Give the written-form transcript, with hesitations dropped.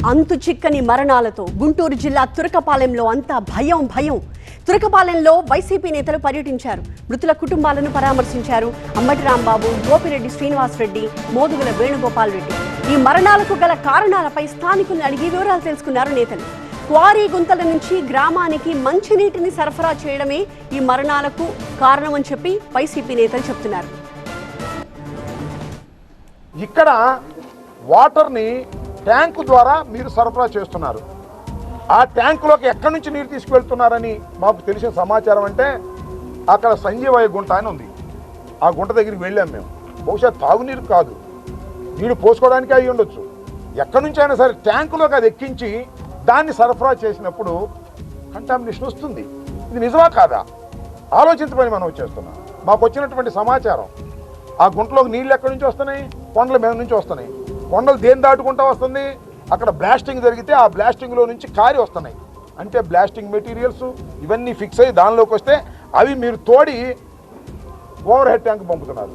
అంతు చిక్కని మరణాలతో గుంటూరు జిల్లా తురకపాలెంలో అంతా భయం భయం. తురకపాలెంలో వైసీపీ నేతలు పర్యటించారు. మృతుల కుటుంబాలను పరామర్శించారు. అంబటి రాంబాబు, గోపిరెడ్డి శ్రీనివాసరెడ్డి, మోదుగుల వేణుగోపాల్ రెడ్డి. ఈ మరణాలకు గల కారణాలపై స్థానికులను అడిగి వివరాలు తెలుసుకున్నారు నేతలు. క్వారీ గుంతల నుంచి గ్రామానికి మంచినీటిని సరఫరా చేయడమే ఈ మరణాలకు కారణమని చెప్పి వైసీపీ నేతలు చెప్తున్నారు. ఇక్కడ వాటర్ని ట్యాంకు ద్వారా మీరు సరఫరా చేస్తున్నారు. ఆ ట్యాంకులోకి ఎక్కడి నుంచి నీరు తీసుకువెళ్తున్నారని మాకు తెలిసిన సమాచారం అంటే అక్కడ సంజీవయ్య గుంట అని ఉంది. ఆ గుంట దగ్గరికి వెళ్ళాం మేము. బహుశా తాగునీరు కాదు, నీరు పోసుకోవడానికి అయి ఉండొచ్చు. ఎక్కడి నుంచి అయినా సరే ట్యాంకులోకి అది ఎక్కించి దాన్ని సరఫరా చేసినప్పుడు కంటామినేషన్ వస్తుంది. ఇది నిజమా కాదా ఆలోచించమని మనం చేస్తున్నాం. మాకు వచ్చినటువంటి సమాచారం ఆ గుంటలోకి నీళ్ళు ఎక్కడి నుంచి వస్తున్నాయి? కొండల మీద నుంచి వస్తున్నాయి. కొండలు దేని దాటుకుంటా వస్తుంది? అక్కడ బ్లాస్టింగ్ జరిగితే ఆ బ్లాస్టింగ్లో నుంచి కారి వస్తున్నాయి. అంటే బ్లాస్టింగ్ మెటీరియల్స్ ఇవన్నీ ఫిక్స్ అయ్యి దానిలోకి వస్తే అవి మీరు తోడి ఓవర్ హెడ్ ట్యాంక్ పంపుతున్నారు.